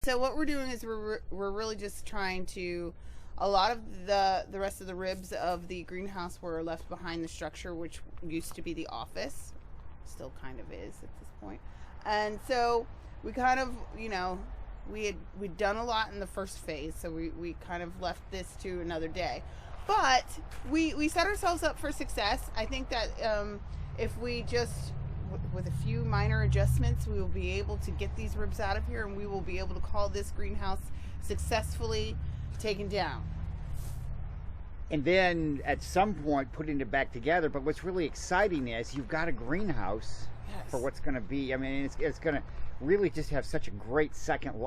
So what we're doing is we're really just trying to, a lot of the rest of the ribs of the greenhouse were left behind the structure, which used to be the office, still kind of is at this point. And so we kind of, we'd done a lot in the first phase, so we kind of left this to another day. But we set ourselves up for success. I think that if we just, with a few minor adjustments, we will be able to get these ribs out of here, and we will be able to call this greenhouse successfully taken down. And then at some point putting it back together. But what's really exciting is you've got a greenhouse for what's going to be. I mean, it's going to really just have such a great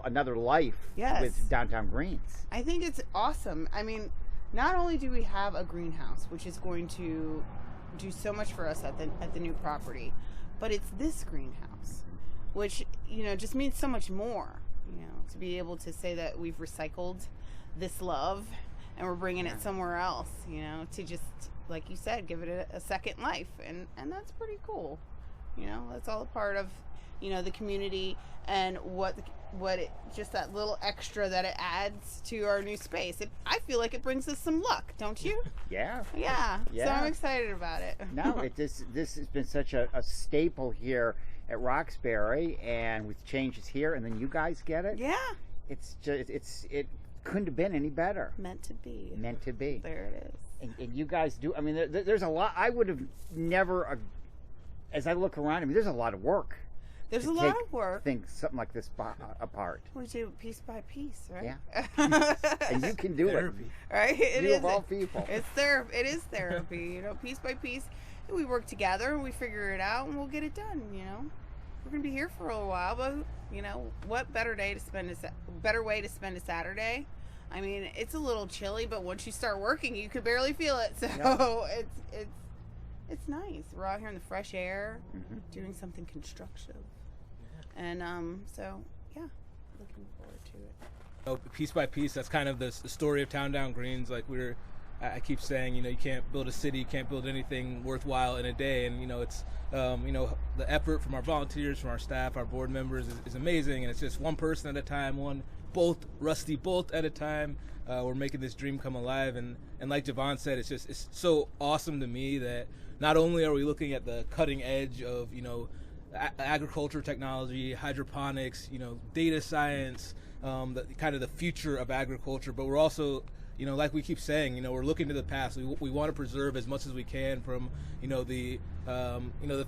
another life with Downtown Greens. I think it's awesome. I mean, not only do we have a greenhouse, which is going to do so much for us at the new property, but it's this greenhouse, which, just means so much more, to be able to say that we've recycled this love and we're bringing it somewhere else, to just, like you said, give it a second life. And that's pretty cool. That's all a part of, the community and just that little extra that it adds to our new space. I feel like it brings us some luck, don't you? Yeah. So I'm excited about it. No, this has been such a staple here at Roxbury, and with changes here, and then you guys get it. Yeah. It couldn't have been any better. Meant to be. There it is. And you guys do. I mean, there's a lot. I would have never, as I look around, there's a lot of work. There's a lot of work. Think something like this apart. We do it piece by piece, right? Yeah. And you can do it, right? You of all people. It is therapy. Piece by piece. And we work together and we figure it out, and we'll get it done. We're gonna be here for a while, but what better way to spend a Saturday? I mean, it's a little chilly, but once you start working, you could barely feel it. So it's nice. We're out here in the fresh air, doing something constructive. And looking forward to it. Piece by piece, that's kind of the story of Downtown Greens. Like I keep saying, you can't build a city, you can't build anything worthwhile in a day. And it's the effort from our volunteers, from our staff, our board members is amazing. And it's just one person at a time, one rusty bolt at a time. We're making this dream come alive. And like Javon said, it's so awesome to me that not only are we looking at the cutting edge of agriculture technology, hydroponics, data science, the kind of the future of agriculture, but we're also, like we keep saying, we're looking to the past. We want to preserve as much as we can from, the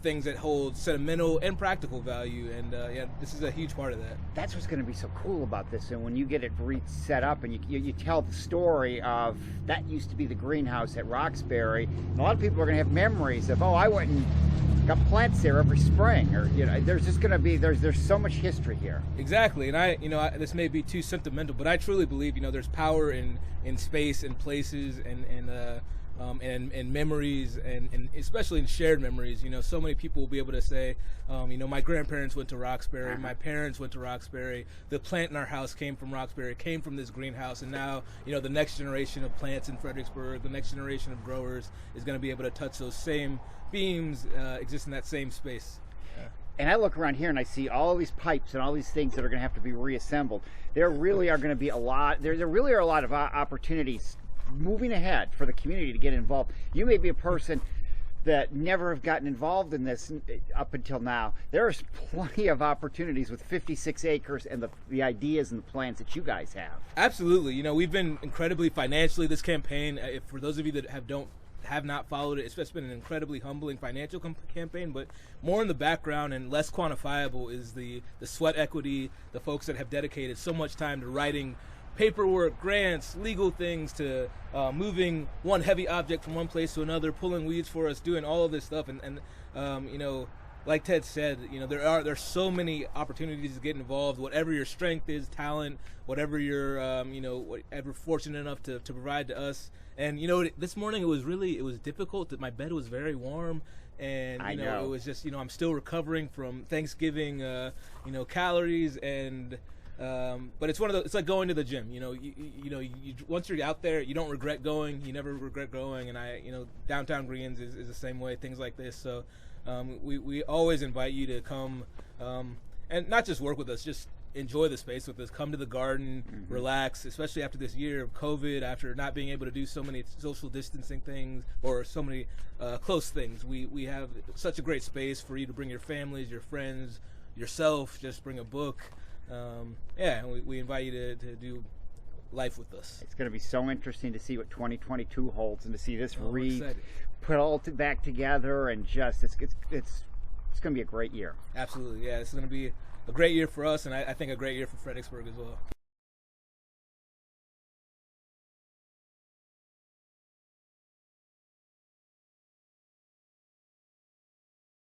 things that hold sentimental and practical value. And this is a huge part of that. That's what's going to be so cool about this. And when you get it set up and you tell the story of that used to be the greenhouse at Roxbury, and a lot of people are going to have memories of, I went and got plants there every spring, or there's just going to be there's so much history here. Exactly. And this may be too sentimental, but I truly believe there's power in space and places and memories, and especially in shared memories. So many people will be able to say, my grandparents went to Roxbury, my parents went to Roxbury, the plant in our house came from Roxbury, came from this greenhouse, and now the next generation of plants in Fredericksburg, the next generation of growers is going to be able to touch those same beams, exist in that same space. And I look around here and I see all these pipes and all these things that are going to have to be reassembled. There really are going to be a lot. There really are a lot of opportunities moving ahead for the community to get involved. You may be a person that never have gotten involved in this up until now. There's plenty of opportunities with 56 acres and the ideas and the plans that you guys have. Absolutely. We've been incredibly financially, this campaign, for those of you that have not followed it, it's been an incredibly humbling financial campaign, but more in the background and less quantifiable is the sweat equity, the folks that have dedicated so much time to writing paperwork, grants, legal things, to moving one heavy object from one place to another, pulling weeds for us, doing all of this stuff. And like Ted said, there's so many opportunities to get involved. Whatever your strength is, talent, whatever you're whatever fortunate enough to provide to us. And this morning it was difficult. That my bed was very warm, and it was just I'm still recovering from Thanksgiving calories, and but it's it's like going to the gym. Once you're out there, you don't regret going. You never regret going. And Downtown Greens is the same way. Things like this. So we always invite you to come and not just work with us, just enjoy the space with us. Come to the garden, relax, especially after this year of COVID, after not being able to do so many social distancing things or so many close things. We have such a great space for you to bring your families, your friends, yourself, just bring a book. And we invite you to do life with us. It's going to be so interesting to see what 2022 holds and to see this excited. put all back together, and just it's going to be a great year. Absolutely, yeah. It's going to be a great year for us, and I think a great year for Fredericksburg as well.